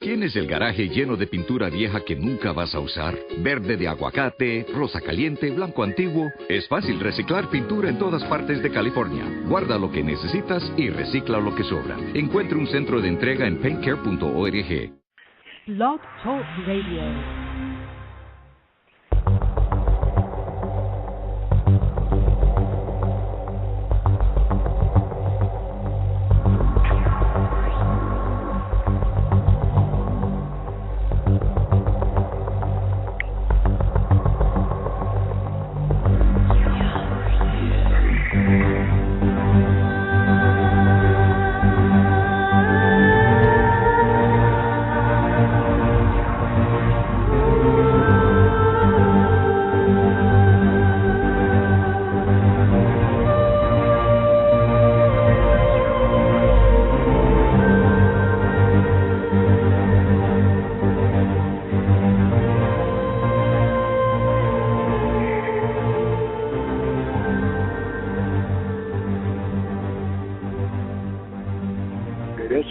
¿Tienes el garaje lleno de pintura vieja que nunca vas a usar? Verde de aguacate, rosa caliente, blanco antiguo. Es fácil reciclar pintura en todas partes de California. Guarda lo que necesitas y recicla lo que sobra. Encuentre un centro de entrega en paintcare.org. Blog Talk Radio.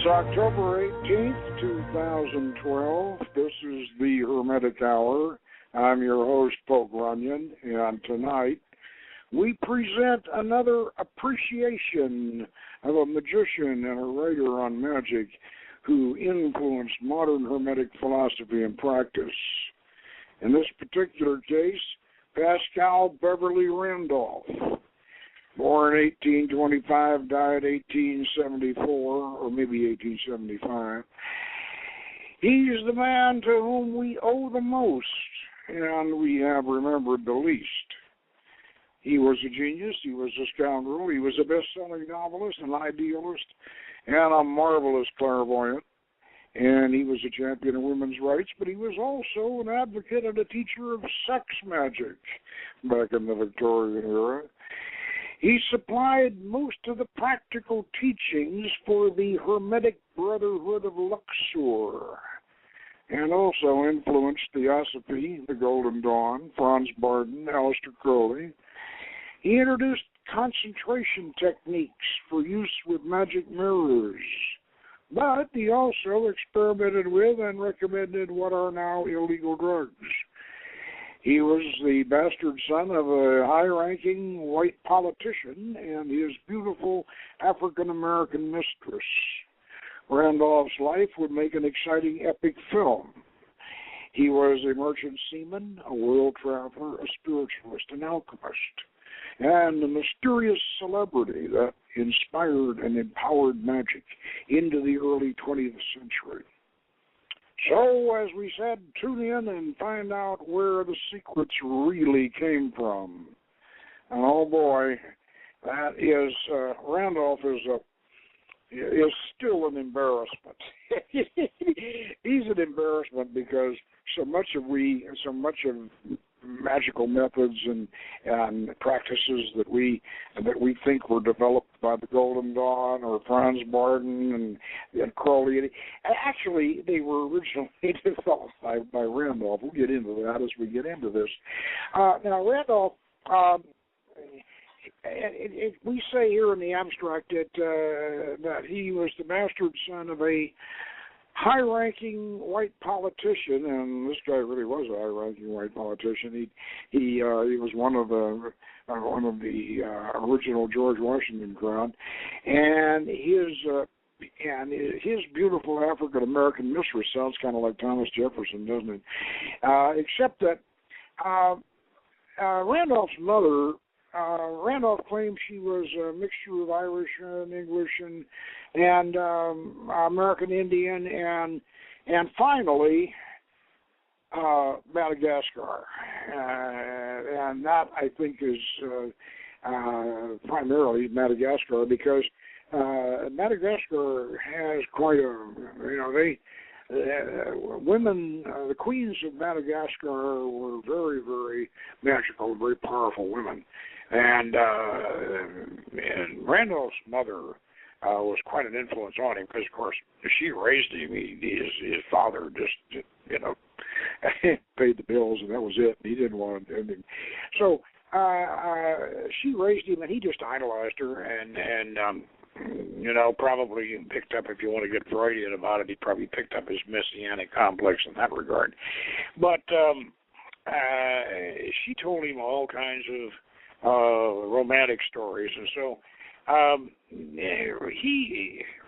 October 18th, 2012. This is the Hermetic Hour. I'm your host, Poke Runyon, and tonight we present another appreciation of a magician and a writer on magic who influenced modern Hermetic philosophy and practice. In this particular case, Paschoal Beverly Randonph. Born 1825, died 1874, or maybe 1875. He's the man to whom we owe the most, and we have remembered the least. He was a genius, he was a scoundrel, he was a best-selling novelist, an idealist, and a marvelous clairvoyant. And he was a champion of women's rights, but he was also an advocate and a teacher of sex magic back in the Victorian era. He supplied most of the practical teachings for the Hermetic Brotherhood of Luxor, and also influenced Theosophy, the Golden Dawn, Franz Barden, Aleister Crowley. He introduced concentration techniques for use with magic mirrors, but he also experimented with and recommended what are now illegal drugs. He was the bastard son of a high-ranking white politician and his beautiful African-American mistress. Randolph's life would make an exciting epic film. He was a merchant seaman, a world traveler, a spiritualist, an alchemist, and a mysterious celebrity that inspired and empowered magic into the early 20th century. So, as we said, tune in and find out where the secrets really came from. And oh boy, that is, Randolph is still an embarrassment. He's an embarrassment because so much of magical methods and practices that we think were developed by the Golden Dawn or Franz Barden and Crowley. Actually, they were originally developed by Randolph. We'll get into that as we get into this. Now, Randolph, we say here in the abstract that he was the bastard son of a high-ranking white politician, and this guy really was a high-ranking white politician. He was one of the original George Washington crowd, and his beautiful African-American mistress sounds kind of like Thomas Jefferson, doesn't it? Except that Randolph's mother. Randolph claimed she was a mixture of Irish and English and American Indian and finally Madagascar, and that I think is primarily Madagascar because Madagascar has quite a women, the queens of Madagascar were very, very magical, very powerful women. And Randolph's mother was quite an influence on him because, of course, she raised him. His father just, paid the bills, and that was it. He didn't want anything. So she raised him, and he just idolized her. And probably picked up, if you want to get Freudian about it, he probably picked up his messianic complex in that regard. But she told him all kinds of romantic stories, and so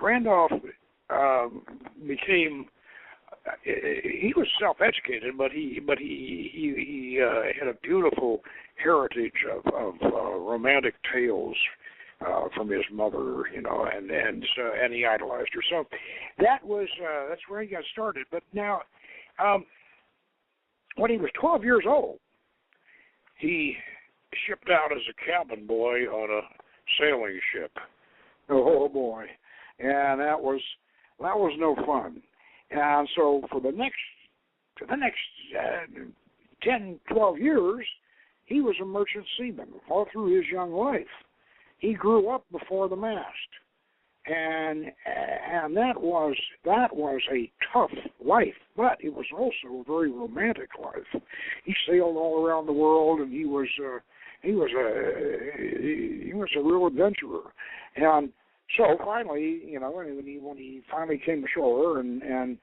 Randolph became. He was self-educated, but he had a beautiful heritage of romantic tales from his mother, and he idolized her. So that's where he got started. But now, when he was 12 years old, he shipped out as a cabin boy on a sailing ship. Oh boy, and that was no fun. And so for the next 10, 12 years, he was a merchant seaman all through his young life. He grew up before the mast, and that was a tough life, but it was also a very romantic life. He sailed all around the world, and he was a real adventurer. And so finally, when he finally came ashore and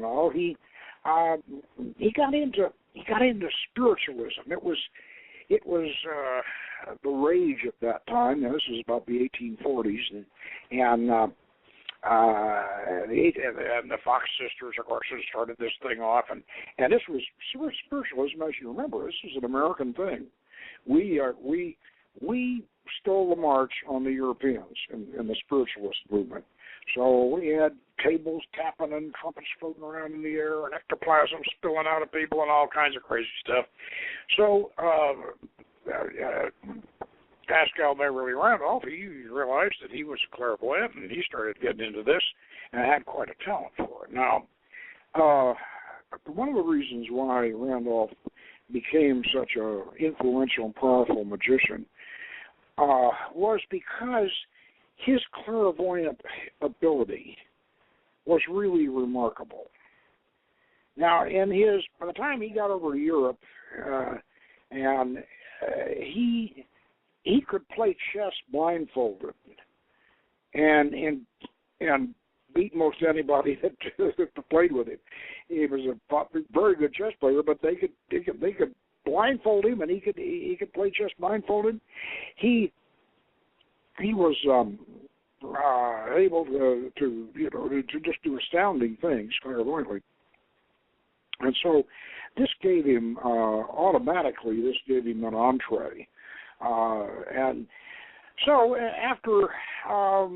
all, he got into spiritualism. It was the rage at that time. Now, this was about the 1840s, and the Fox sisters, of course, had started this thing off, and this was spiritualism, as you remember. This was an American thing. We stole the march on the Europeans in the spiritualist movement. So we had tables tapping and trumpets floating around in the air and ectoplasm spilling out of people and all kinds of crazy stuff. So Paschoal Beverly Randonph, he realized that he was clairvoyant, and he started getting into this and had quite a talent for it. Now, one of the reasons why Randolph became such an influential and powerful magician was because his clairvoyant ability was really remarkable. Now, by the time he got over to Europe, he could play chess blindfolded, and beat most anybody that played with him. He was a very good chess player, but they could blindfold him, and he could play chess blindfolded. He was able to just do astounding things clairvoyantly, and so this gave him automatically. This gave him an entree, and so after a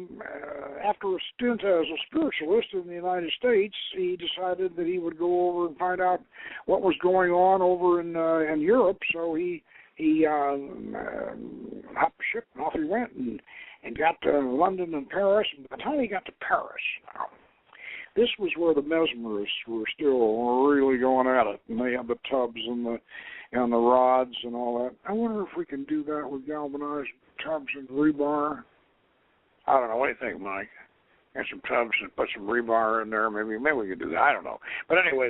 stint as a spiritualist in the United States, he decided that he would go over and find out what was going on over in Europe. So he hopped the ship and off he went and got to London and Paris. And by the time he got to Paris, now, this was where the mesmerists were still really going at it, and they had the tubs and the rods and all that. I wonder if we can do that with galvanized tubs and rebar. I don't know. What do you think, Mike? Get some tubs and put some rebar in there. Maybe we could do that. I don't know. But anyway,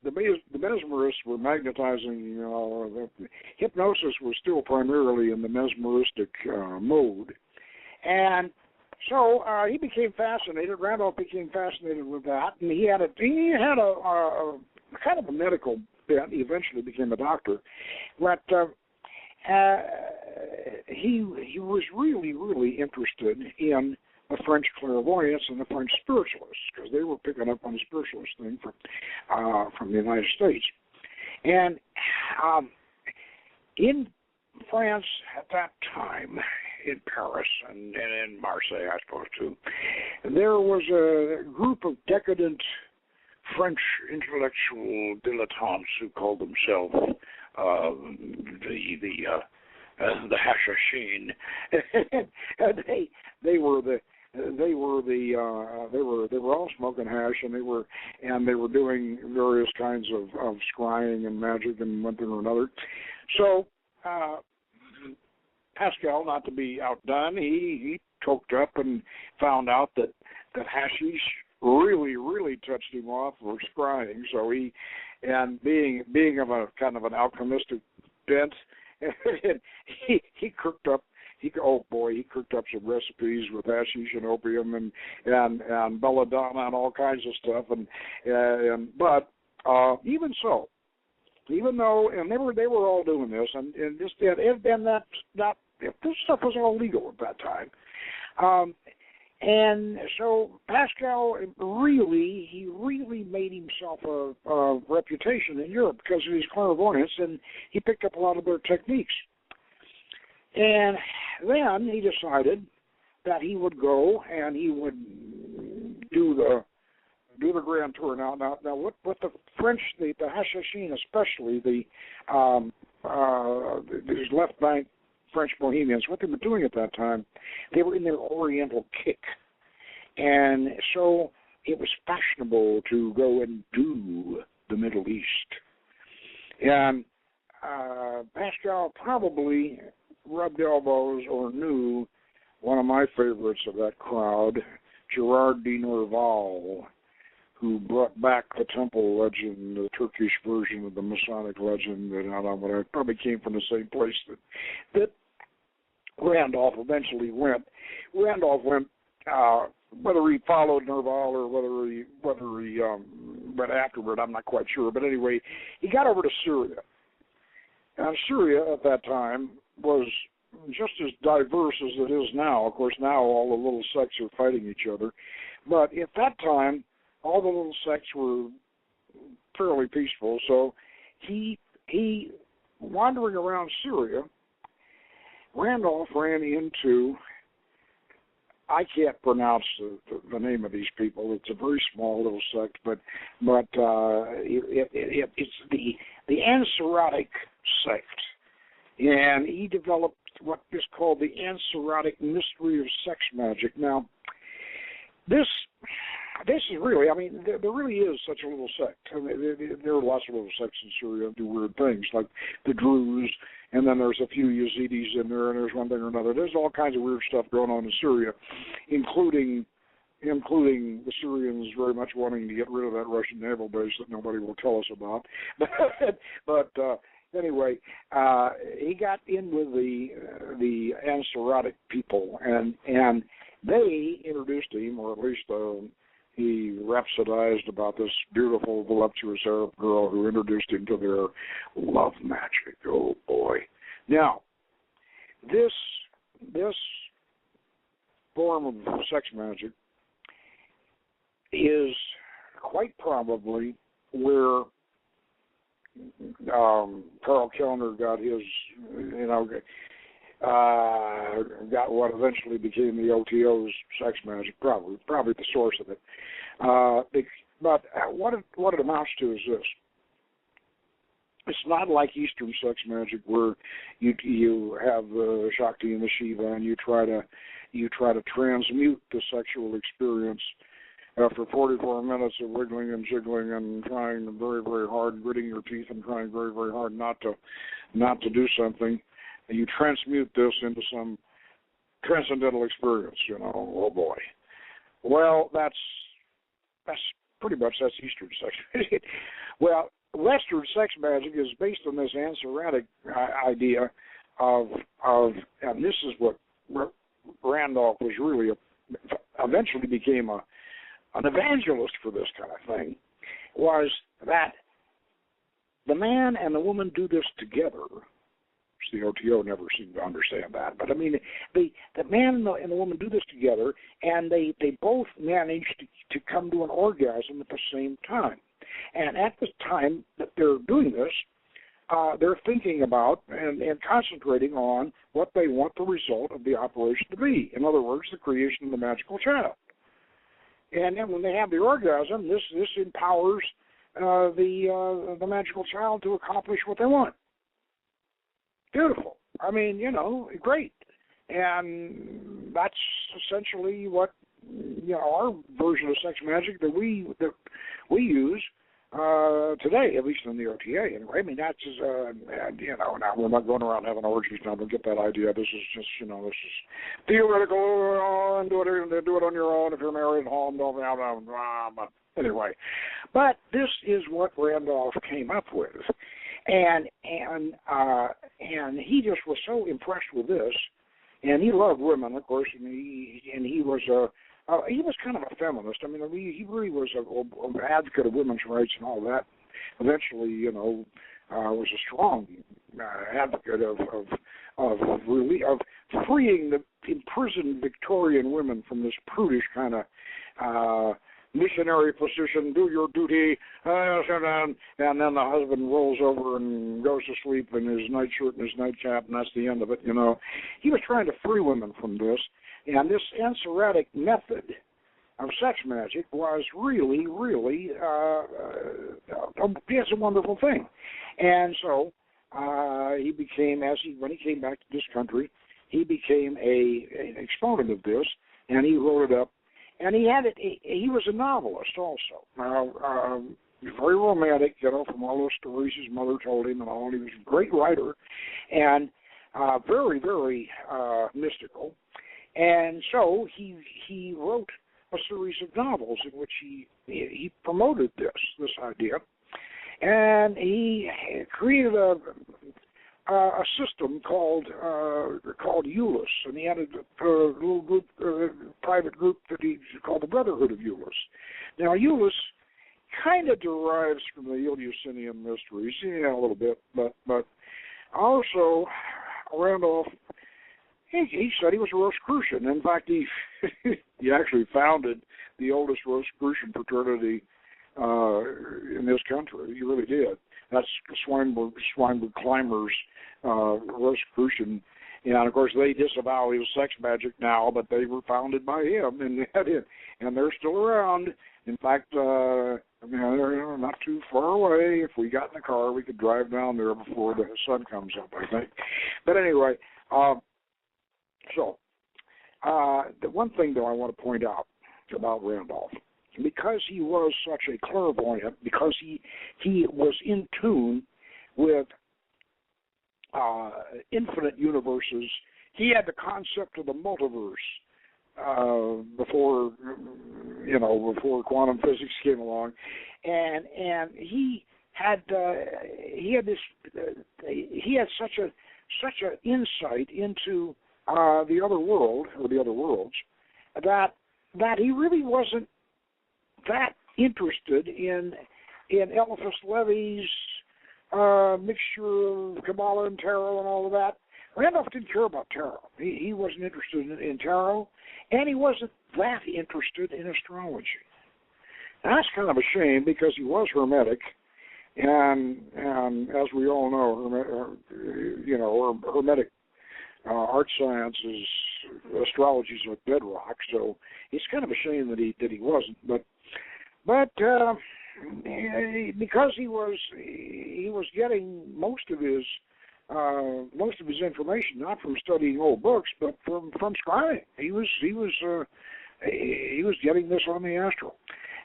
the mesmerists were magnetizing. The hypnosis was still primarily in the mesmeristic mode, and so he became fascinated. Randolph became fascinated with that, and he had a kind of a medical bent. He eventually became a doctor, but he was really interested in the French clairvoyants and the French spiritualists, because they were picking up on the spiritualist thing from the United States. And in France at that time, in Paris and in Marseille, I suppose, too, there was a group of decadent French intellectual dilettantes who called themselves the Hashashin, and they were all smoking hash, and they were doing various kinds of scrying and magic and one thing or another. So Pascal, not to be outdone, he choked up and found out that hashish really touched him off for scrying. So being of a kind of an alchemistic bent, and he cooked up. He cooked up some recipes with hashish and opium and belladonna and all kinds of stuff. But even so, even though they were all doing this, and this stuff was all legal at that time. And so Pascal really made himself a reputation in Europe because of his clairvoyance, and he picked up a lot of their techniques. And then he decided that he would go and he would do the grand tour. Now what the French, the Hashashin especially, these left bank French Bohemians, what they were doing at that time, they were in their Oriental kick. And so it was fashionable to go and do the Middle East. And Pascal probably rubbed elbows or knew one of my favorites of that crowd, Gerard de Nerval, who brought back the temple legend, the Turkish version of the Masonic legend, and it probably came from the same place that Randolph eventually went. Randolph went, whether he followed Nerval or whether he went afterward, I'm not quite sure. But anyway, he got over to Syria. And Syria at that time was just as diverse as it is now. Of course, now all the little sects are fighting each other. But at that time, all the little sects were fairly peaceful. So he wandering around Syria, Randolph ran into, I can't pronounce the name of these people. It's a very small little sect, but it's the Anserotic sect, and he developed what is called the Anserotic mystery of sex magic. Now, this is really, there really is such a little sect. There are lots of little sects in Syria that do weird things, like the Druze, and then there's a few Yazidis in there, and there's one thing or another. There's all kinds of weird stuff going on in Syria, including the Syrians very much wanting to get rid of that Russian naval base that nobody will tell us about. But anyway, he got in with the Anserotic people, and they introduced him, or at least he rhapsodized about this beautiful, voluptuous Arab girl who introduced him to their love magic. Oh, boy. Now, this form of sex magic is quite probably where Carl Kellner got his, got what eventually became the OTO's sex magic, probably the source of it. But what it amounts to is this. It's not like Eastern sex magic where you have the Shakti and the Shiva and you try to transmute the sexual experience after 44 minutes of wiggling and jiggling and trying very, very hard, gritting your teeth and trying very, very hard not to do something. And you transmute this into some transcendental experience, oh boy. Well, that's pretty much Eastern sex magic. Well, Western sex magic is based on this Anserotic idea of, and this is what Randolph was really, eventually became an evangelist for this kind of thing, was that the man and the woman do this together. The OTO never seemed to understand that, but the man and the woman do this together, and they both manage to come to an orgasm at the same time. And at the time that they're doing this, they're thinking about and concentrating on what they want the result of the operation to be. In other words, the creation of the magical child. And then when they have the orgasm, this empowers the magical child to accomplish what they want. Beautiful. Great. And that's essentially what our version of sex magic that we use today, at least in the OTA. Anyway, that's now we're not going around having orgies now. Don't get that idea. This is just this is theoretical. And do it on your own if you're married at home. But anyway, but this is what Randolph came up with. And he just was so impressed with this, and he loved women, of course, and he was kind of a feminist. I mean, he really was an advocate of women's rights and all that. Eventually, was a strong advocate of freeing the imprisoned Victorian women from this prudish kind of missionary position. Do your duty, and then the husband rolls over and goes to sleep in his nightshirt and his nightcap, and that's the end of it. He was trying to free women from this, and this Ansoretic method of sex magic was really, really it's a wonderful thing. And so he became, when he came back to this country, he became an exponent of this, and he wrote it up. And he had it. He was a novelist also. Very romantic, from all those stories his mother told him and all. And he was a great writer, and very, very mystical. And so he wrote a series of novels in which he promoted this idea, and he created a system called Euless, and he had a little group, private group that he called the Brotherhood of Euless. Now, Euless kind of derives from the Eleusinian mysteries, a little bit, but also Randolph. He said he was a Rosicrucian. In fact, he actually founded the oldest Rosicrucian fraternity in this country. He really did. That's Swinburne Climbers Rosicrucian. And, of course, they disavow his sex magic now, but they were founded by him, and they're still around. In fact, they're not too far away. If we got in the car, we could drive down there before the sun comes up, I think. But anyway, the one thing, though, I want to point out about Randolph, because he was such a clairvoyant, because he was in tune with infinite universes, he had the concept of the multiverse before quantum physics came along, and he had such an insight into the other world, or the other worlds, that he really wasn't that interested in Eliphas Levi's mixture of Kabbalah and tarot and all of that. Randolph didn't care about tarot. He wasn't interested in tarot, and he wasn't that interested in astrology. And that's kind of a shame, because he was Hermetic, and as we all know, Hermetic art sciences, astrology is a bedrock. So it's kind of a shame that he wasn't. But because he was getting most of his information not from studying old books, but from scrying. He was getting this on the astral,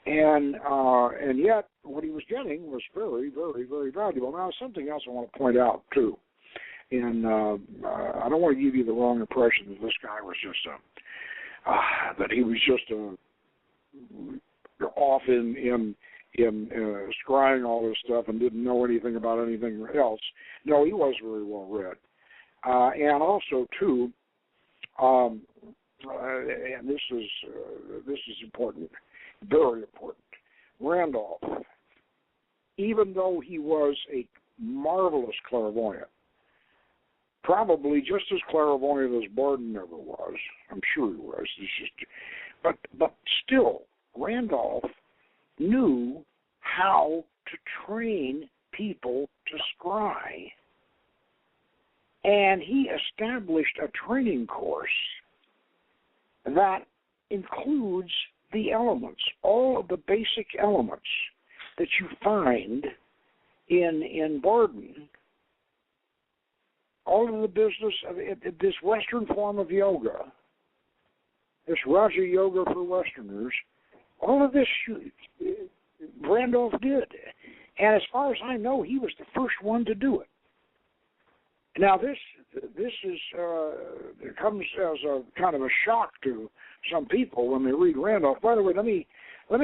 and yet what he was getting was very, very, very valuable. Now, something else I want to point out too. And I don't want to give you the wrong impression that this guy was just that he was just off in scrying all this stuff and didn't know anything about anything else. No, he was very well read, and also too, and this is important, very important. Randolph, even though he was a marvelous clairvoyant, probably just as clairvoyant as Barden ever was. I'm sure he was. But still, Randolph knew how to train people to scry. And he established a training course that includes the elements, all of the basic elements that you find in Barden. All of the business of this Western form of yoga, this Raja Yoga for Westerners, all of this Randolph did. And as far as I know, he was the first one to do it. Now, this it comes as a kind of a shock to some people when they read Randolph. By the way, let me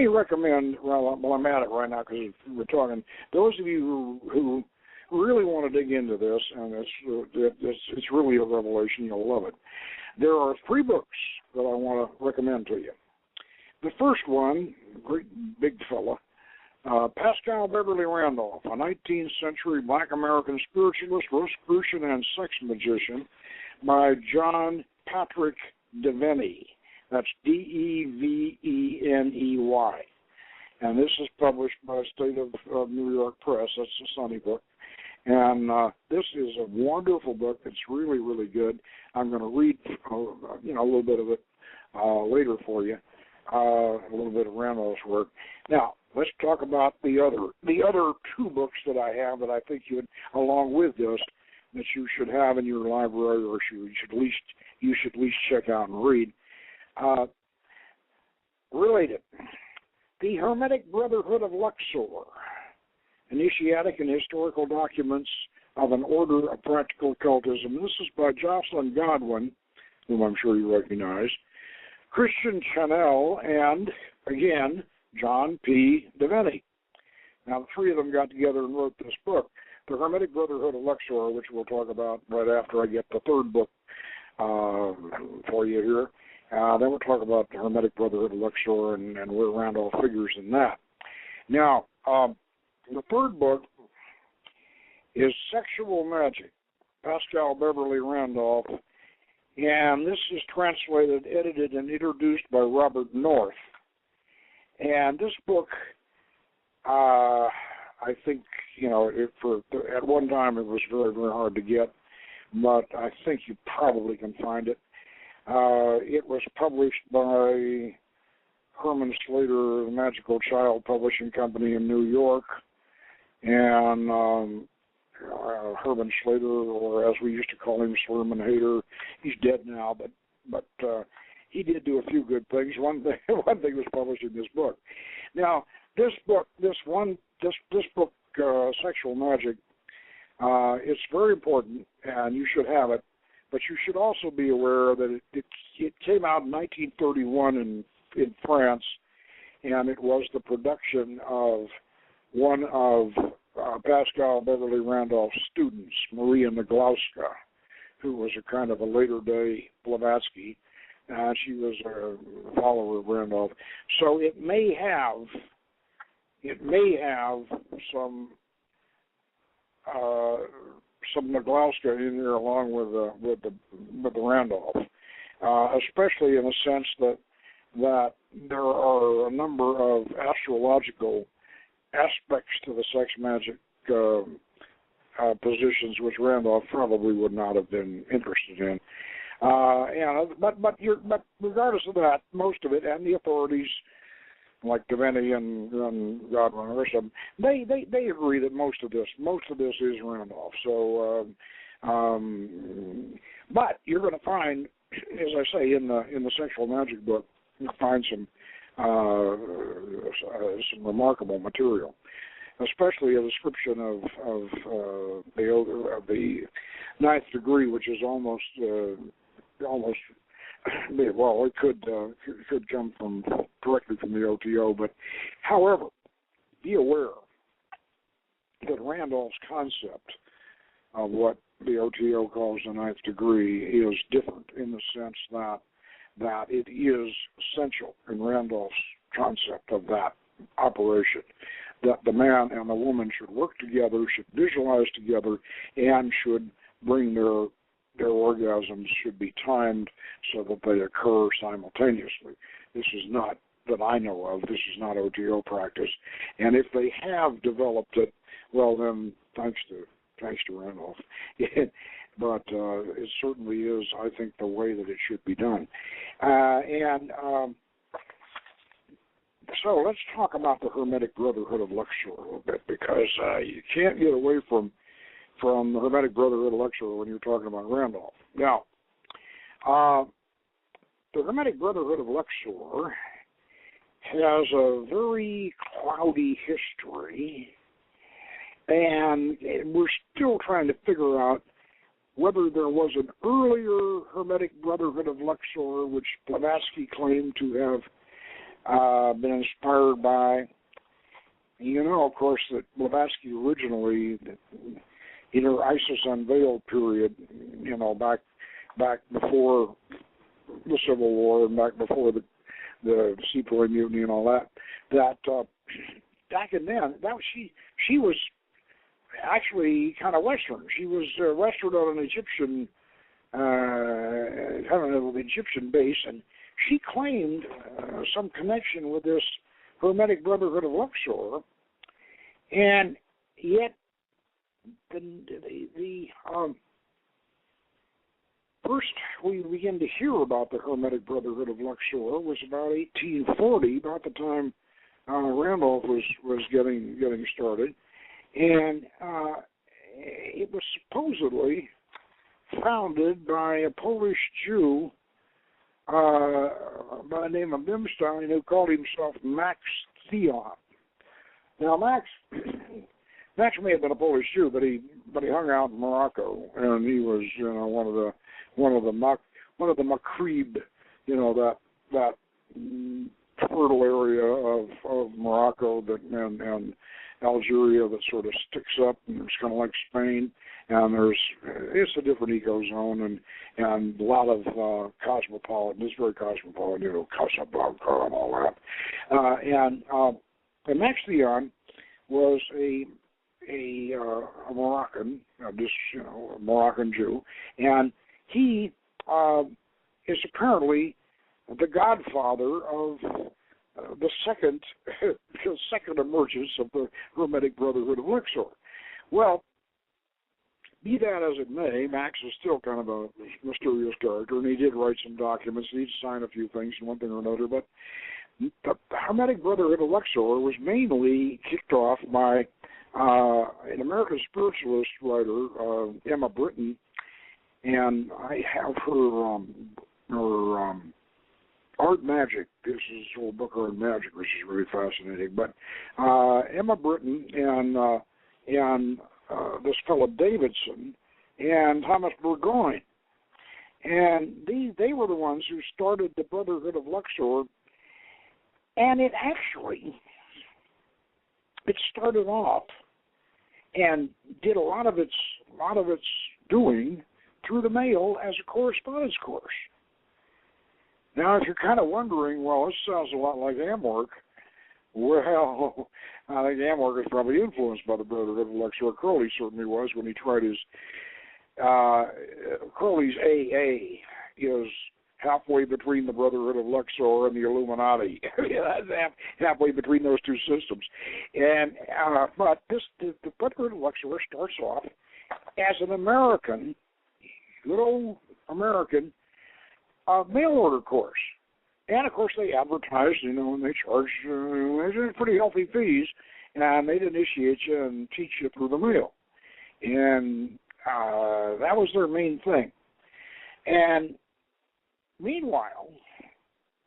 recommend, well, I'm at it right now because we're talking, those of you who really want to dig into this, and it's really a revelation. You'll love it. There are 3 books that I want to recommend to you. The first one, great big fella, Paschoal Beverly Randonph, a 19th century Black American spiritualist, Rosicrucian, and sex magician, by John Patrick Devaney. That's Deveney. And this is published by State of New York Press. That's a Sunny book. And this is a wonderful book. It's really, really good. I'm going to read, a little bit of it later for you, a little bit of Randolph's work. Now, let's talk about the other 2 books that I have that I think along with this, that you should have in your library, or you should at least check out and read. Related, The Hermetic Brotherhood of Luxor, Initiatic and Historical Documents of an Order of Practical Occultism. This is by Jocelyn Godwin, whom I'm sure you recognize, Christian Chanel, and, again, John P. Devaney. Now, the 3 of them got together and wrote this book, The Hermetic Brotherhood of Luxor, which we'll talk about right after I get the 3rd book for you here. Then we'll talk about the Hermetic Brotherhood of Luxor and where Randolph figures in that. Now, the 3rd book is Sexual Magic, Paschoal Beverly Randonph, and this is translated, edited, and introduced by Robert North. And this book, I think, at one time it was very, very hard to get, but I think you probably can find it. It was published by Herman Slater, the Magical Child Publishing Company in New York, and Herman Slater, or as we used to call him, Slurman Hader. He's dead now, but he did do a few good things. One thing was publishing this book. Now, this book, Sexual Magic, it's very important, and you should have it. But you should also be aware that it came out in 1931 in France, and it was the production of one of Paschoal Beverly Randolph's students, Maria Naglowska, who was a kind of a later-day Blavatsky, and she was a follower of Randolph. So it may have some Naglowska in there along with the Randolph, especially in the sense that there are a number of astrological aspects to the sex magic positions which Randolph probably would not have been interested in. But regardless of that, most of it, and the authorities like Devaney and Godwin or some, they agree that most of this is Randolph. So, but you're going to find, as I say, in the Sexual Magic book, you'll find some remarkable material, especially a description of the 9th degree, which is almost. Well, it could come directly from the OTO, but however, be aware that Randolph's concept of what the OTO calls the 9th degree is different in the sense that it is essential in Randolph's concept of that operation, that the man and the woman should work together, should visualize together, and should bring their orgasms should be timed so that they occur simultaneously. This is not, that I know of, this is not OTO practice. And if they have developed it, well then, thanks to Randolph. But it certainly is, I think, the way that it should be done. So let's talk about the Hermetic Brotherhood of Luxor a little bit, because you can't get away from the Hermetic Brotherhood of Luxor when you're talking about Randolph. Now, the Hermetic Brotherhood of Luxor has a very cloudy history, and we're still trying to figure out whether there was an earlier Hermetic Brotherhood of Luxor, which Blavatsky claimed to have been inspired by. You know, of course, that Blavatsky originally in her ISIS Unveiled period, back before the Civil War and back before the Sepoy Mutiny and all that. Back in then, she was actually kind of Western. She was Western on an Egyptian, kind of an Egyptian base, and she claimed some connection with this Hermetic Brotherhood of Luxor, and yet the first we begin to hear about the Hermetic Brotherhood of Luxor was about 1840, about the time Randolph was getting started, and it was supposedly founded by a Polish Jew by the name of Bimstein, who called himself Max Theon. Now, Max may have been a Polish Jew, but he hung out in Morocco, and he was one of the Maghreb, that fertile area of Morocco and Algeria that sort of sticks up, and it's kind of like Spain. And it's a different ecozone and a lot of cosmopolitan. It's very cosmopolitan, Casablanca and all that. And Max Theon was a Moroccan, a Moroccan Jew, and he is apparently the godfather of the second emergence of the Hermetic Brotherhood of Luxor. Well, be that as it may, Max is still kind of a mysterious character, and he did write some documents, and he'd sign a few things and one thing or another, but the Hermetic Brotherhood of Luxor was mainly kicked off by an American spiritualist writer, Emma Britton, and I have her Art Magic. This is a whole book on magic, which is really fascinating. But Emma Britton and this fellow Davidson and Thomas Burgoyne, and they were the ones who started the Brotherhood of Luxor, and it started off and did a lot of its doing through the mail as a correspondence course. Now, if you're kind of wondering, well, this sounds a lot like Amwork, well, I think Amwork is probably influenced by the Brotherhood of Luxor. Crowley certainly was when he tried his, Crowley's AA is halfway between the Brotherhood of Luxor and the Illuminati. That's halfway between those two systems. And but the Brotherhood of Luxor starts off as an American, good old American, mail order course. And, of course, they advertised, and they charged pretty healthy fees, and they'd initiate you and teach you through the mail. And that was their main thing. And meanwhile,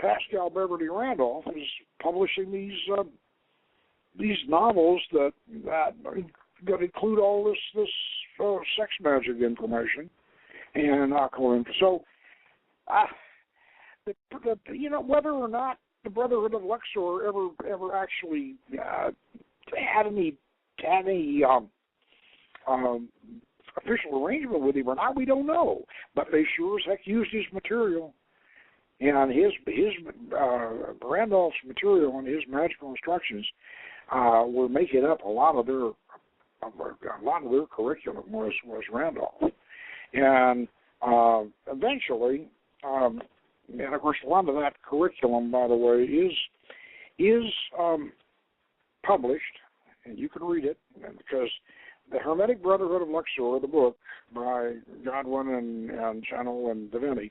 Paschoal Beverly Randonph is publishing these novels that include all this sex magic information and occult. So, whether or not the Brotherhood of Luxor ever actually had any official arrangement with him or not, we don't know. But they sure as heck used his material, and his Randolph's material and his magical instructions were making up a lot of their curriculum was Randolph, and eventually. And of course, a lot of that curriculum, by the way, is published, and you can read it, because the Hermetic Brotherhood of Luxor, the book by Godwin and Channel and Devaney,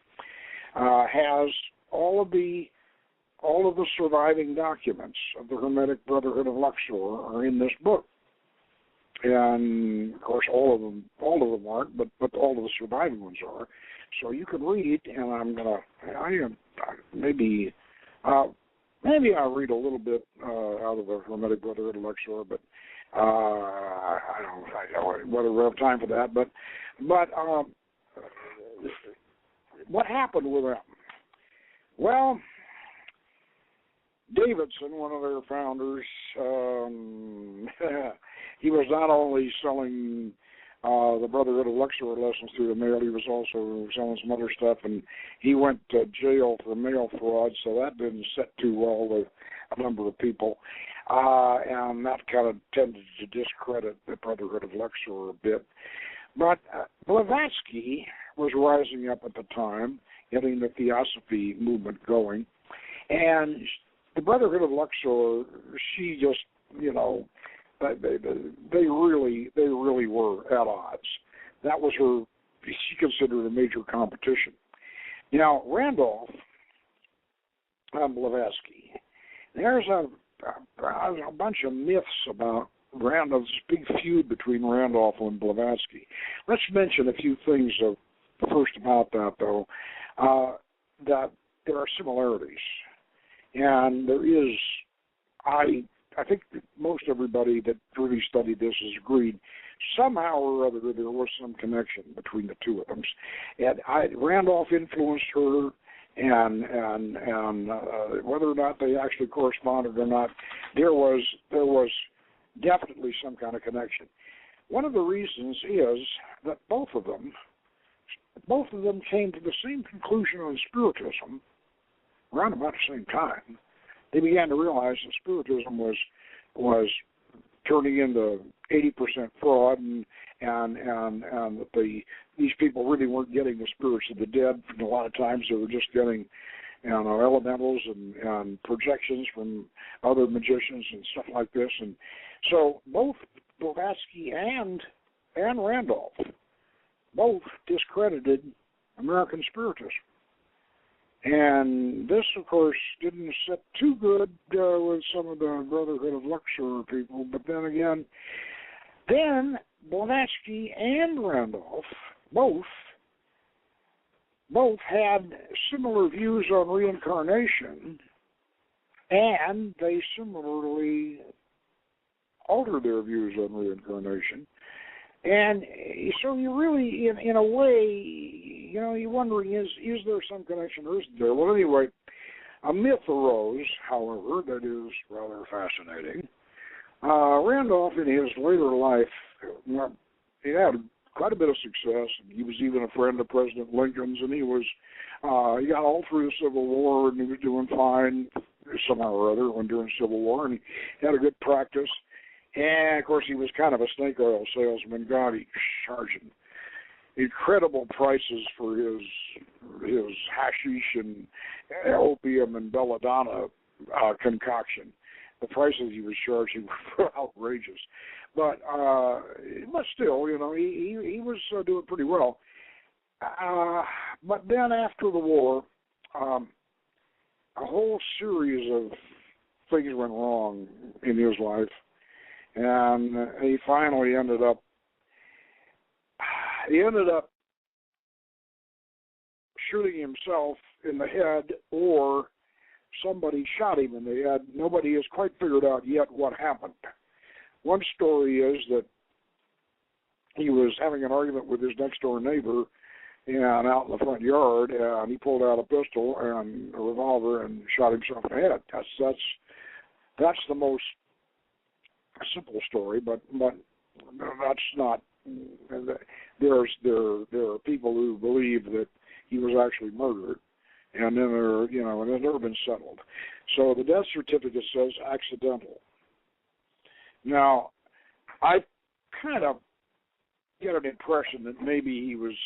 has all of the surviving documents of the Hermetic Brotherhood of Luxor are in this book. And of course, all of them aren't, but all of the surviving ones are. So you can read, and maybe I'll read a little bit out of the Hermetic Brotherhood of Luxor, but I don't know whether we have time for that. But what happened with them? Well, Davidson, one of their founders, he was not only selling the Brotherhood of Luxor lessons through the mail. He was also selling some other stuff, and he went to jail for mail fraud, so that didn't sit too well with a number of people. And that kind of tended to discredit the Brotherhood of Luxor a bit. But Blavatsky was rising up at the time, getting the Theosophy movement going. And the Brotherhood of Luxor, she just, you know, they really were at odds. That was her, she considered a major competition. Now, Randolph and Blavatsky, there's a bunch of myths about Randolph's big feud between Randolph and Blavatsky. Let's mention a few things first about that, though, that there are similarities. And there is, I think that most everybody that really studied this has agreed, somehow or other there was some connection between the two of them. And Randolph influenced her, and whether or not they actually corresponded or not, there was definitely some kind of connection. One of the reasons is that both of them came to the same conclusion on Spiritism around about the same time. They began to realize that Spiritism was turning into 80% fraud, and that these people really weren't getting the spirits of the dead. And a lot of times they were just getting, you know, elementals and projections from other magicians and stuff like this. And so both Blavatsky and Randolph both discredited American Spiritism. And this, of course, didn't sit too good with some of the Brotherhood of Luxor people. But then again, Blavatsky and Randolph both had similar views on reincarnation, and they similarly altered their views on reincarnation. And so you really, in a way, you know, you're wondering, is there some connection or isn't there? Well, anyway, a myth arose, however, that is rather fascinating. Randolph, in his later life, he had quite a bit of success. He was even a friend of President Lincoln's, and he got all through the Civil War, and he was doing fine somehow or other during the Civil War, and he had a good practice. And, of course, he was kind of a snake oil salesman. God, he charging incredible prices for his hashish and opium and belladonna concoction. The prices he was charging were outrageous. But still, you know, he was doing pretty well. But then after the war, a whole series of things went wrong in his life. And he finally ended up shooting himself in the head, or somebody shot him in the head. Nobody has quite figured out yet what happened. One story is that he was having an argument with his next door neighbor and out in the front yard, and he pulled out a pistol and a revolver and shot himself in the head. That's the most simple story, but that's not. There are people who believe that he was actually murdered, and then and it's never been settled. So the death certificate says accidental. Now, I kind of get an impression that maybe he was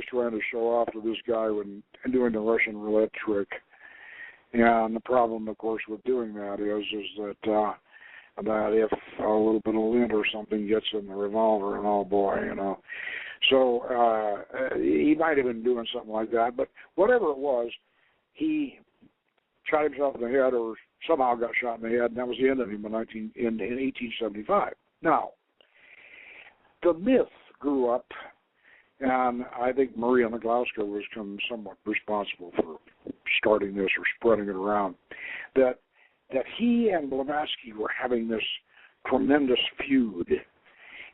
trying to show off to this guy when doing the Russian roulette trick, and the problem, of course, with doing that is that. About if a little bit of lint or something gets in the revolver, and oh boy, you know. So he might have been doing something like that, but whatever it was, he shot himself in the head or somehow got shot in the head, and that was the end of him in 1875. Now, the myth grew up, and I think Maria Naglowska was somewhat responsible for starting this or spreading it around, that he and Blavatsky were having this tremendous feud,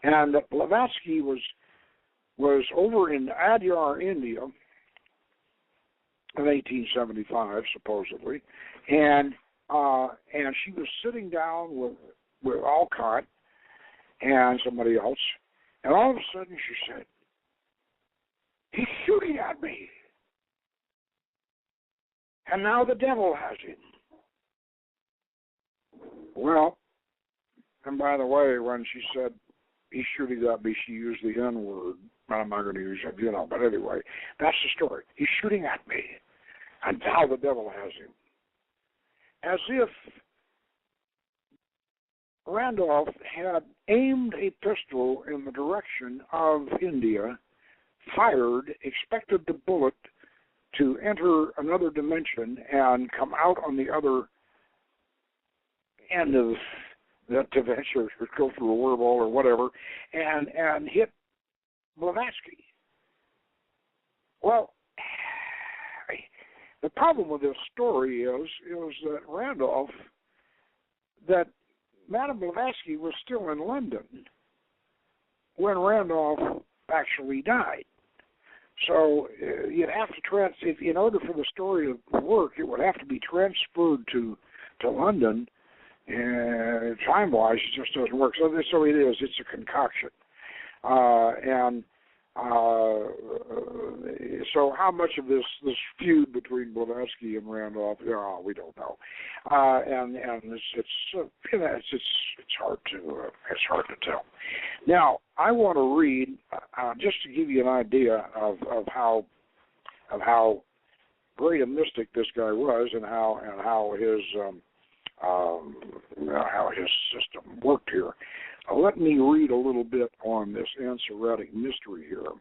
and that Blavatsky was over in Adyar, India, in 1875, supposedly, and she was sitting down with Alcott and somebody else, And all of a sudden she said, "He's shooting at me. And now the devil has him." Well, and by the way, when she said, "He's shooting at me," she used the N-word. I'm not going to use it, but anyway, that's the story. He's shooting at me, and now the devil has him. As if Randolph had aimed a pistol in the direction of India, fired, expected the bullet to enter another dimension and come out on the other end of that dimension, or go through a wormhole or whatever, and hit Blavatsky. Well, the problem with this story is that Randolph, that Madame Blavatsky was still in London when Randolph actually died. So you'd have to in order for the story to work, it would have to be transferred to London. And time-wise, it just doesn't work. So it is. It's a concoction. So how much of this feud between Blavatsky and Randolph, we don't know. And it's hard to tell. Now, I want to read just to give you an idea of how great a mystic this guy was, and how his system worked here. Let me read a little bit on this Ansaratic mystery here,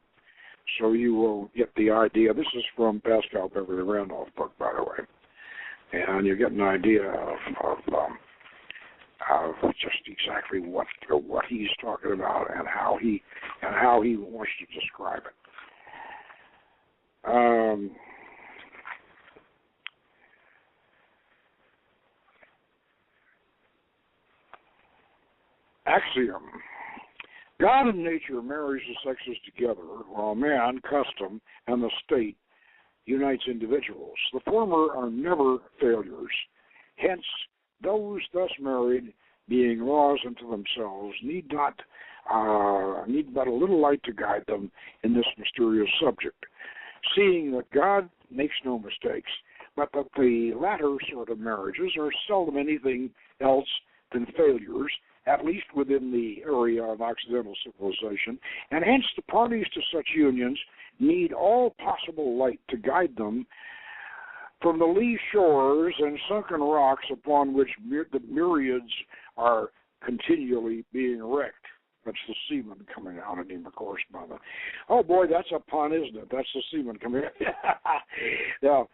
so you will get the idea. This is from Paschoal Beverly Randonph book, by the way, and you get an idea of just exactly what he's talking about and how he wants to describe it. Axiom. God and nature marries the sexes together, while man, custom, and the state unites individuals. The former are never failures. Hence, those thus married, being laws unto themselves, need but a little light to guide them in this mysterious subject, seeing that God makes no mistakes, but that the latter sort of marriages are seldom anything else than failures, at least within the area of Occidental civilization, and hence the parties to such unions need all possible light to guide them from the lee shores and sunken rocks upon which the myriads are continually being wrecked. That's the seaman coming out at him, of course, by the... Oh, boy, that's a pun, isn't it? That's the seaman coming out. Now,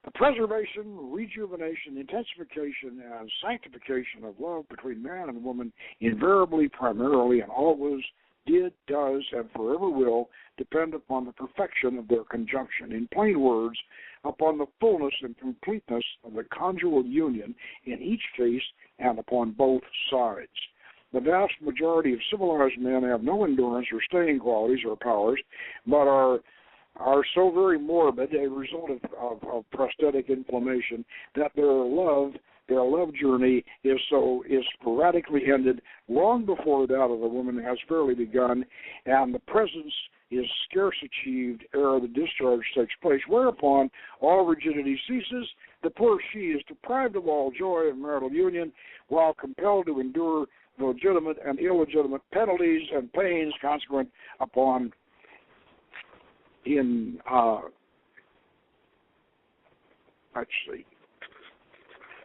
the preservation, rejuvenation, intensification, and sanctification of love between man and woman invariably, primarily, and always did, does, and forever will depend upon the perfection of their conjunction. In plain words, upon the fullness and completeness of the conjugal union in each case and upon both sides. The vast majority of civilized men have no endurance or staying qualities or powers, but are so very morbid, a result of prosthetic inflammation, that their love journey is sporadically ended long before that of the woman has fairly begun, and the presence is scarce achieved ere the discharge takes place, whereupon all rigidity ceases. The poor she is deprived of all joy of marital union, while compelled to endure the legitimate and illegitimate penalties and pains consequent upon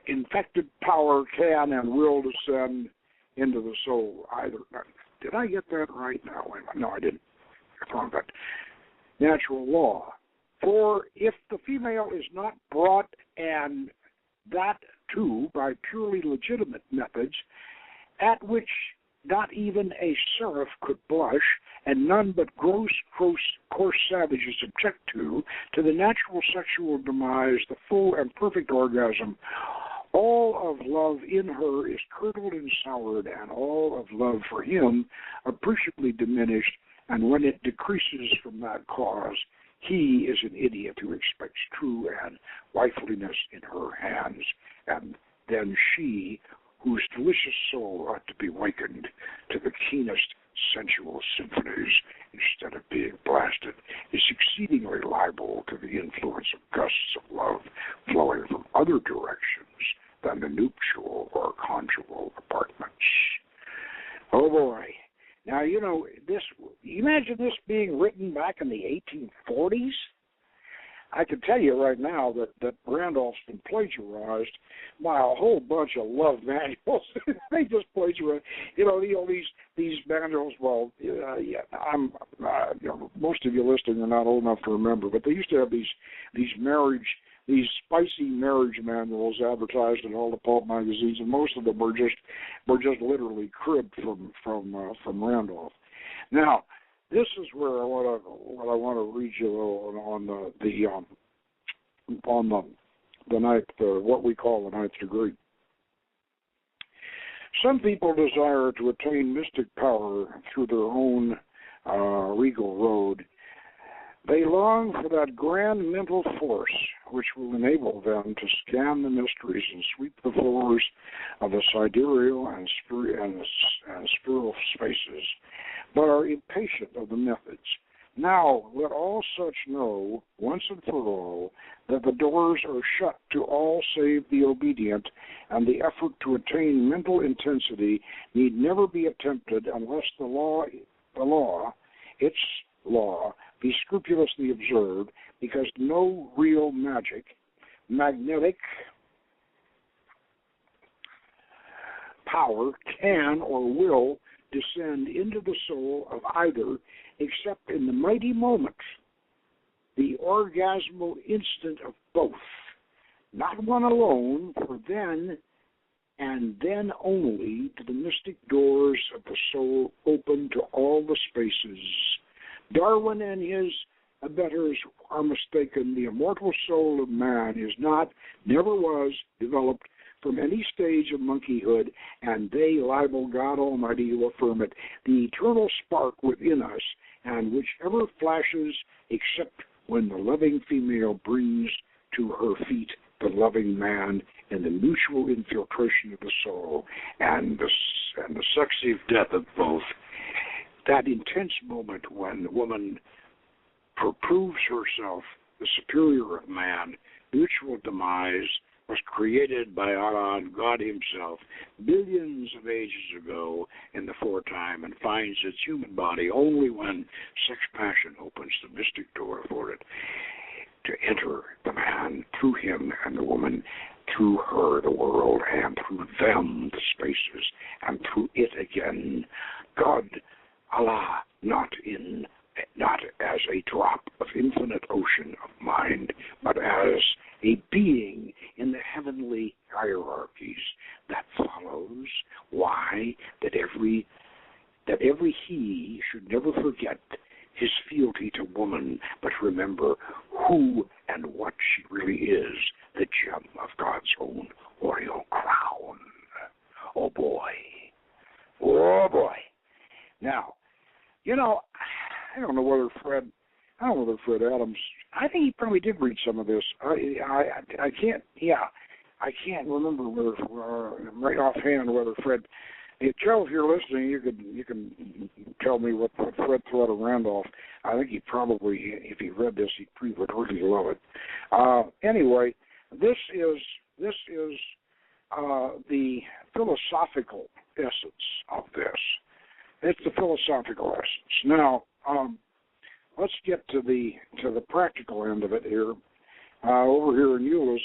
infected power can and will descend into the soul. Did I get that right? No, I didn't. But natural law. For if the female is not brought, and that too by purely legitimate methods, at which not even a seraph could blush, and none but coarse savages subject to the natural sexual demise, the full and perfect orgasm, all of love in her is curdled and soured, and all of love for him appreciably diminished, and when it decreases from that cause, he is an idiot who expects true and wifeliness in her hands, and then she, whose delicious soul ought to be wakened to the keenest sensual symphonies instead of being blasted is exceedingly liable to the influence of gusts of love flowing from other directions than the nuptial or conjugal apartments. Oh boy. Now, you know, imagine this being written back in the 1840s. I can tell you right now that Randolph's been plagiarized by a whole bunch of love manuals. They just plagiarize, these manuals. Well, most of you listening are not old enough to remember, but they used to have these spicy marriage manuals advertised in all the pulp magazines, and most of them were just literally cribbed from Randolph. Now, this is where I want to read you on the ninth, what we call the ninth degree. Some people desire to attain mystic power through their own regal road. They long for that grand mental force which will enable them to scan the mysteries and sweep the floors of the sidereal and spiritual spaces, but are impatient of the methods. Now, let all such know, once and for all, that the doors are shut to all save the obedient, and the effort to attain mental intensity need never be attempted unless the law, its law, be scrupulously observed, because no real magnetic power can or will descend into the soul of either, except in the mighty moment, the orgasmal instant of both, not one alone, for then and then only do the mystic doors of the soul open to all the spaces. Darwin and his abettors are mistaken. The immortal soul of man is not, never was, developed from any stage of monkeyhood, and they libel God Almighty to affirm it. The eternal spark within us, and which ever flashes, except when the loving female brings to her feet the loving man in the mutual infiltration of the soul and the successive death of both. That intense moment when woman proves herself the superior of man, mutual demise, was created by God himself billions of ages ago in the foretime, and finds its human body only when sex passion opens the mystic door for it to enter the man through him, and the woman through her the world, and through them the spaces, and through it again God, Allah, not as a drop of infinite ocean of mind, but as a being in the heavenly hierarchies. That follows. Why? That every he should never forget his fealty to woman, but remember who and what she really is, the gem of God's own royal crown. Oh boy. Oh boy. Now, I don't know whether Fred Adams, I think he probably did read some of this. I can't remember whether, right offhand, whether Fred, Joe, if you're listening, you can tell me what Fred thought of Randolph. I think he probably, if he read this, he would really love it. Anyway, this is the philosophical essence of this. It's the philosophical essence. Now, let's get to the practical end of it here. Over here in Euless,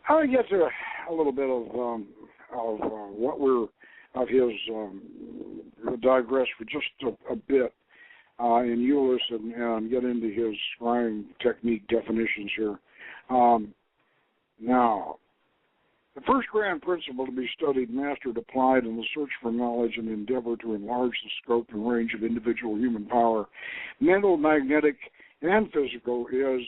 I'll get to a little bit of digress for just a bit in Euless and get into his scrying technique definitions here. Now, the first grand principle to be studied, mastered, applied in the search for knowledge and endeavor to enlarge the scope and range of individual human power, mental, magnetic, and physical, is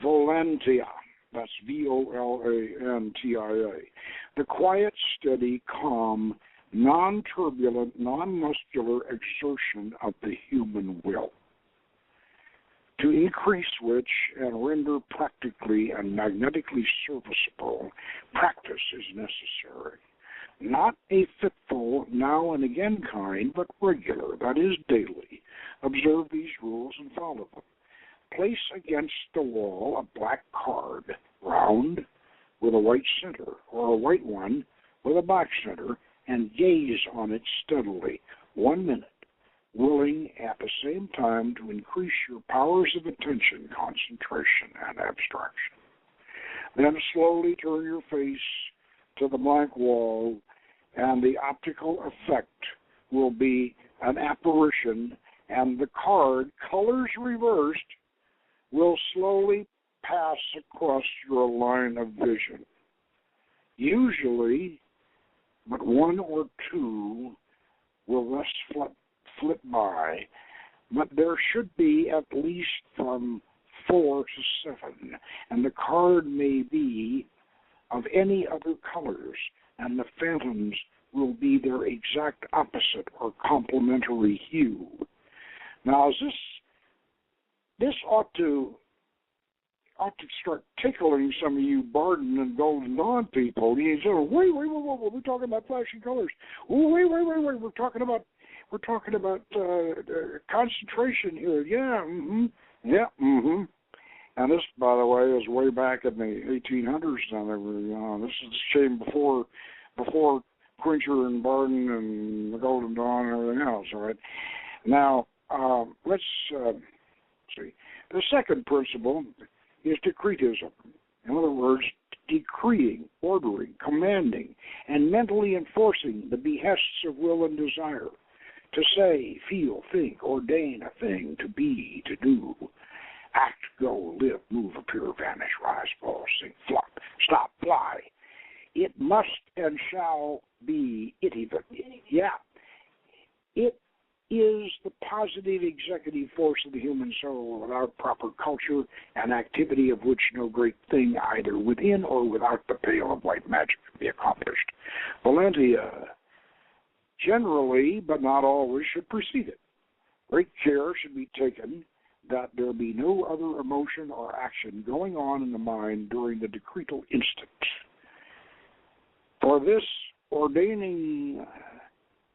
volantia. That's Volantia. The quiet, steady, calm, non-turbulent, non-muscular exertion of the human will. to increase which and render practically and magnetically serviceable practice is necessary. Not a fitful, now and again kind, but regular, that is, daily. Observe these rules and follow them. Place against the wall a black card, round, with a white center, or a white one with a black center, and gaze on it steadily, 1 minute, willing at the same time to increase your powers of attention, concentration, and abstraction. Then slowly turn your face to the blank wall, and the optical effect will be an apparition, and the card, colors reversed, will slowly pass across your line of vision. Usually, but one or two will thus flip by, but there should be at least from 4 to 7, and the card may be of any other colors, and the phantoms will be their exact opposite or complementary hue. Now, this ought to start tickling some of you Barden and Golden Dawn people. You say, wait, we're talking about flashing colors. Oh, wait, we're talking about concentration here. And this, by the way, is way back in the 1800s. Now, this is the same before Quincher and Barden and the Golden Dawn and everything else. All right. Now, let's see. The second principle is decretism. In other words, decreeing, ordering, commanding, and mentally enforcing the behests of will and desire. To say, feel, think, ordain a thing, to be, to do, act, go, live, move, appear, vanish, rise, fall, sink, flop, stop, fly. It must and shall be it even. Yeah. It is the positive executive force of the human soul without proper culture and activity of which no great thing either within or without the pale of white magic can be accomplished. Valentia generally, but not always, should precede it. Great care should be taken that there be no other emotion or action going on in the mind during the decretal instant. For this ordaining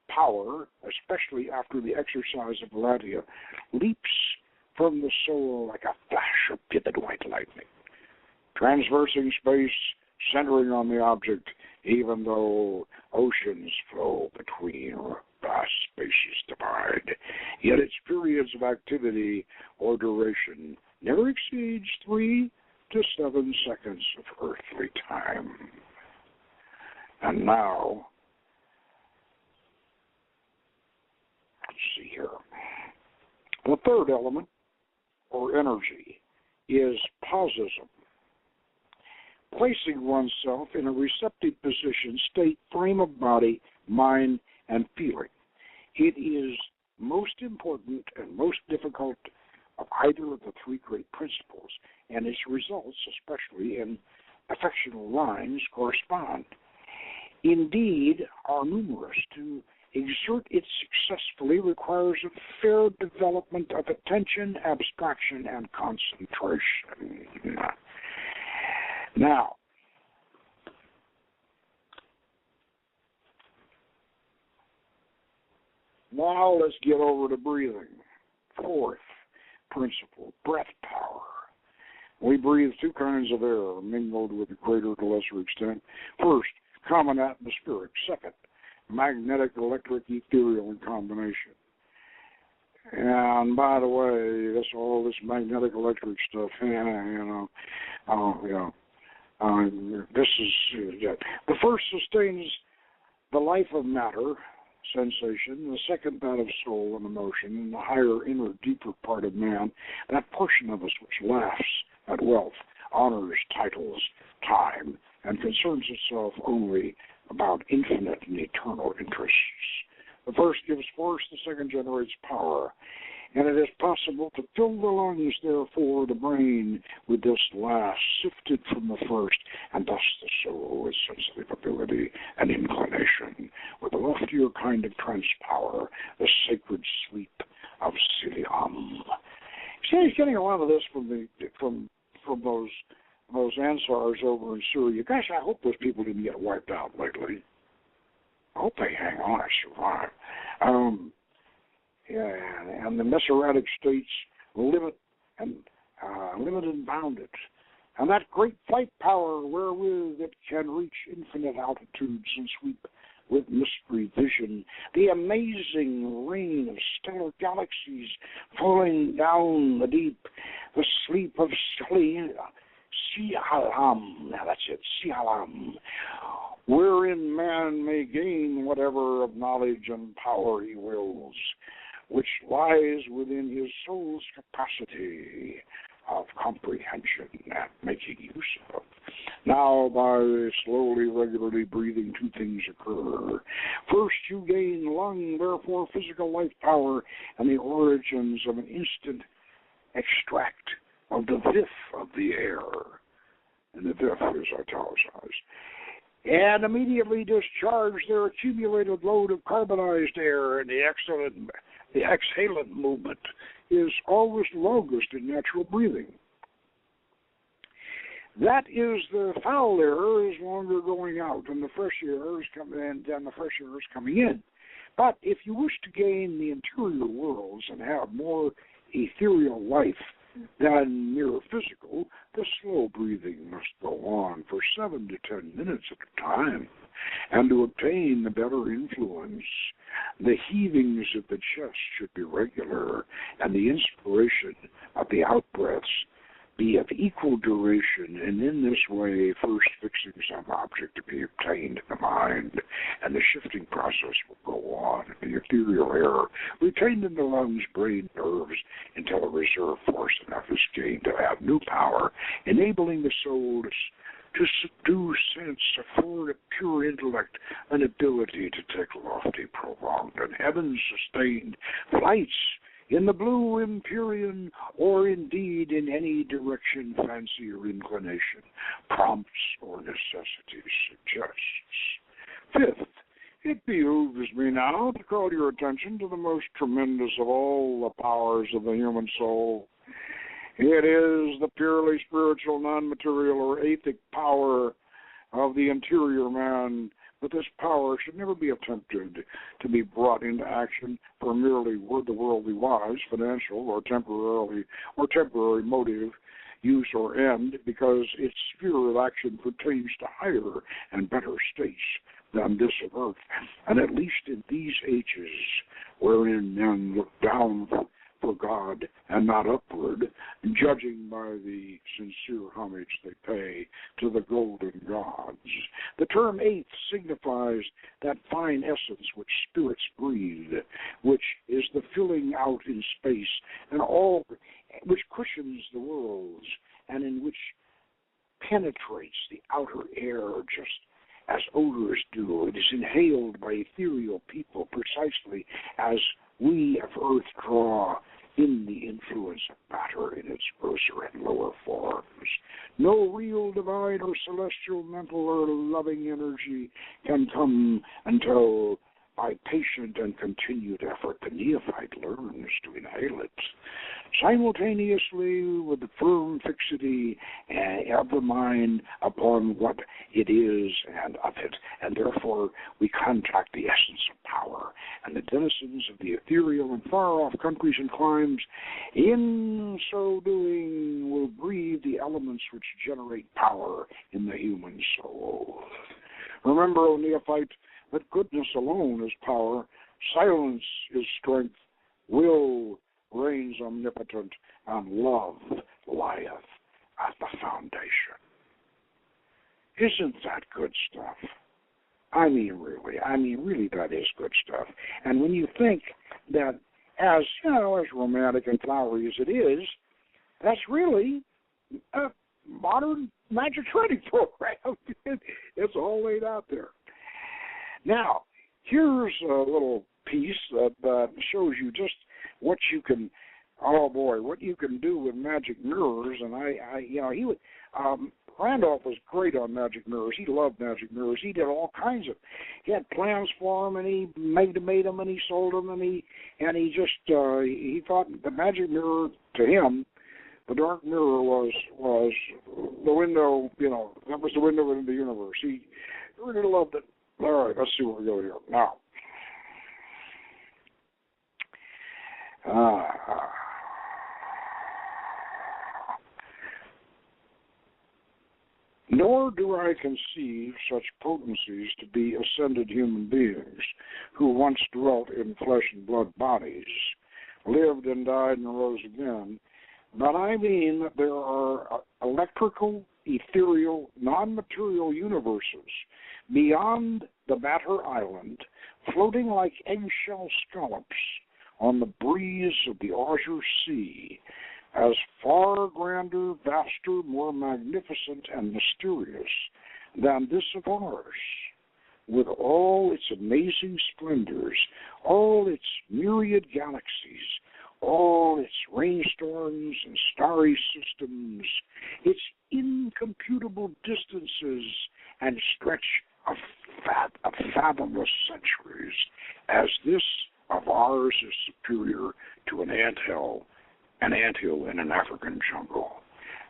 power, especially after the exercise of Valentia, leaps from the soul like a flash of vivid white lightning, transversing space, centering on the object, even though oceans flow between or vast spaces divide. Yet its periods of activity or duration never exceeds 3 to 7 seconds of earthly time. And now, let's see here. The third element, or energy, is posism. Placing oneself in a receptive position, state, frame of body, mind, and feeling. It is most important and most difficult of either of the 3 great principles, and its results, especially in affectional lines, correspond. Indeed, are numerous. To exert it successfully requires a fair development of attention, abstraction, and concentration. Now, let's get over to breathing. Fourth principle, breath power. We breathe 2 kinds of air, mingled with a greater to lesser extent. First, common atmospheric. Second, magnetic, electric, ethereal in combination. And by the way, all this magnetic, electric stuff, this is the first sustains the life of matter, sensation, the second that of soul and emotion, and the higher, inner, deeper part of man, that portion of us which laughs at wealth, honors, titles, time, and concerns itself only about infinite and eternal interests. The first gives force, the second generates power. And it is possible to fill the lungs, therefore, the brain, with this last, sifted from the first, and thus the soul with sensitive ability and inclination, with a loftier kind of trance power, the sacred sleep of Cilium. he's getting a lot of this from those Ansars over in Syria. Gosh, I hope those people didn't get wiped out lately. I hope they hang on and survive. And the Meseratic states limit and bounded. And that great flight power wherewith it can reach infinite altitudes and sweep with mystery vision, the amazing rain of stellar galaxies falling down the deep, the sleep of Sihalam, now that's it, Sihalam, wherein man may gain whatever of knowledge and power he wills, which lies within his soul's capacity of comprehension and making use of. Now, by slowly, regularly breathing, two things occur. First, you gain lung, therefore physical life power, and the origins of an instant extract of the vif of the air. And the vif is italicized. And immediately discharge their accumulated load of carbonized air, and the exhalant movement is always longest in natural breathing. That is, the foul air is longer going out, and the fresh air is coming in. But if you wish to gain the interior worlds and have more ethereal life than mere physical, the slow breathing must go on for 7 to 10 minutes at a time. And to obtain the better influence, the heavings of the chest should be regular, and the inspiration of the out-breaths be of equal duration, and in this way first fixing some object to be obtained in the mind, and the shifting process will go on in the ethereal air, retained in the lungs, brain, nerves, until a reserve force enough is gained to have new power, enabling the soul to subdue sense, afford a pure intellect, an ability to take lofty, prolonged, and heaven-sustained flights in the blue empyrean, or indeed in any direction fancy or inclination prompts or necessity suggests. Fifth, it behooves me now to call your attention to the most tremendous of all the powers of the human soul. It is the purely spiritual, non-material, or aethic power of the interior man. But this power should never be attempted to be brought into action for merely the worldly wise, financial, or temporary motive, use, or end, because its sphere of action pertains to higher and better states than this of earth, and at least in these ages, wherein men look down for God and not upward, judging by the sincere homage they pay to the golden gods. The term eighth signifies that fine essence which spirits breathe, which is the filling out in space, and all which cushions the worlds, and in which penetrates the outer air just as odors do. It is inhaled by ethereal people precisely as we of earth draw in the influence of matter in its grosser and lower forms. No real divine or celestial mental or loving energy can come until by patient and continued effort the neophyte learns to inhale it, simultaneously with the firm fixity of the mind upon what it is and of it, and therefore we contract the essence of power, and the denizens of the ethereal and far-off countries and climes, in so doing, will breathe the elements which generate power in the human soul. Remember, O neophyte, that goodness alone is power, silence is strength, will reigns omnipotent, and love lieth at the foundation. Isn't that good stuff? I mean, really that is good stuff. And when you think that as romantic and flowery as it is, that's really a modern magic training program. It's all laid out there. Now, here's a little piece that shows you just what you can do with magic mirrors. And he would, Randolph was great on magic mirrors. He loved magic mirrors. He did all kinds of. He had plans for them, and he made them, and he sold them, and he thought the magic mirror to him, the dark mirror was the window. That was the window into the universe. He really loved it. All right, let's see where we go here now. Nor do I conceive such potencies to be ascended human beings who once dwelt in flesh and blood bodies, lived and died and rose again, but I mean that there are electrical, ethereal, non-material universes beyond the matter island, floating like eggshell scallops on the breeze of the azure sea, as far grander, vaster, more magnificent, and mysterious than this of ours, with all its amazing splendors, all its myriad galaxies, all its rainstorms and starry systems, its incomputable distances and stretch of fathomless centuries, as this of ours is superior to an anthill in an African jungle.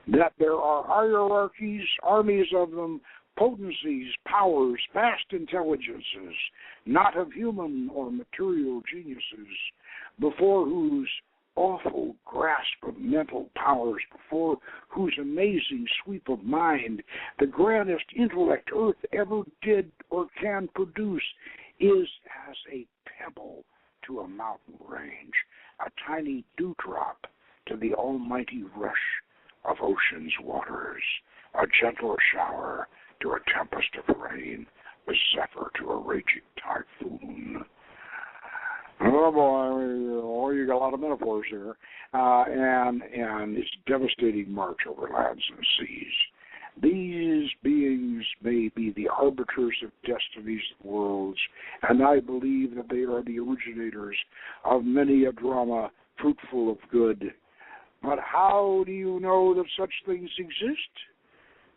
That there are hierarchies, armies of them, potencies, powers, vast intelligences, not of human or material geniuses, before whose awful grasp of mental powers, before whose amazing sweep of mind the grandest intellect earth ever did or can produce is as a pebble to a mountain range, a tiny dewdrop to the almighty rush of ocean's waters, a gentle shower to a tempest of rain, a zephyr to a raging typhoon. Oh boy, you got a lot of metaphors here, and its devastating march over lands and seas. These beings may be the arbiters of destinies of worlds, and I believe that they are the originators of many a drama fruitful of good. But how do you know that such things exist?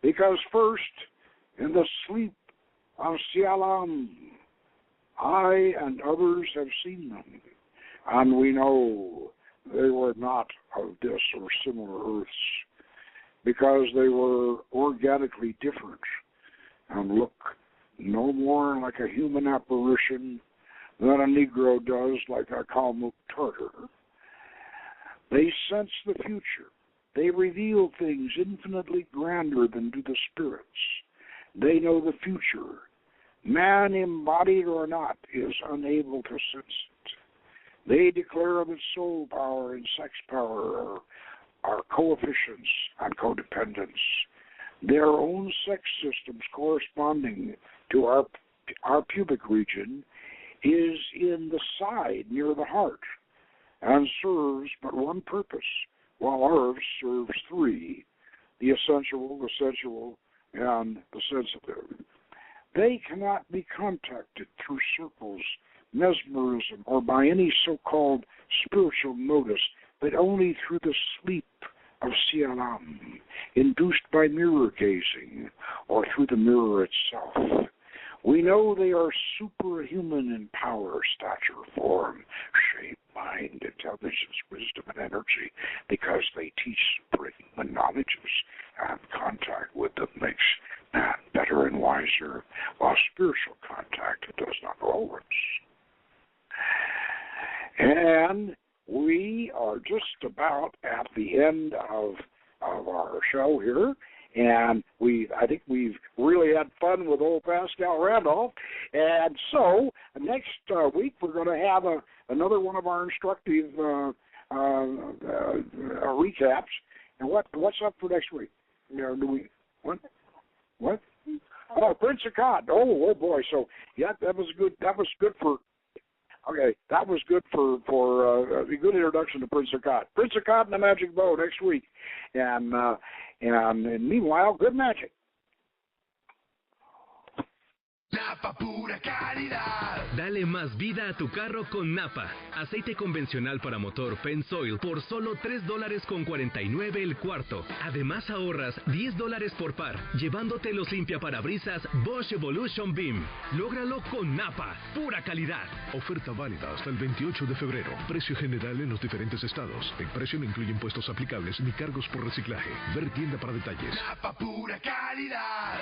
Because first, in the sleep of Sialam, I and others have seen them, and we know they were not of this or similar earths, because they were organically different and look no more like a human apparition than a Negro does like a Kalmuk Tartar. They sense the future. They reveal things infinitely grander than do the spirits. They know the future. Man, embodied or not, is unable to sense it. They declare that soul power and sex power are coefficients and codependence. Their own sex systems corresponding to our pubic region is in the side near the heart and serves but one purpose, while ours serves three, the essential, the sensual, and the sensitive. They cannot be contacted through circles, mesmerism, or by any so-called spiritual notice, but only through the sleep of Sialam, induced by mirror gazing, or through the mirror itself. We know they are superhuman in power, stature, form, shape, mind, intelligence, wisdom, and energy, because they teach supreme knowledges, and contact with them makes man better and wiser, while spiritual contact does not always. And we are just about at the end of our show here, and I think we've really had fun with old Paschoal Randolph. And so next week we're going to have another one of our instructive recaps. And what's up for next week? What? Oh, Prince of Cod. Oh boy. So yeah, that was good. That was good for. Okay, that was good for a good introduction to Prince of Cod. Prince of Cod and the Magic Bow next week, and meanwhile, good magic. Napa, pura calidad. Dale más vida a tu carro con Napa. Aceite convencional para motor Pennzoil por solo $3.49 el cuarto. Además ahorras $10 por par, llevándote los limpiaparabrisas Bosch Evolution Beam. Lógralo con Napa, pura calidad. Oferta válida hasta el 28 de febrero. Precio general en los diferentes estados. El precio no incluye impuestos aplicables ni cargos por reciclaje. Ver tienda para detalles. Napa, pura calidad.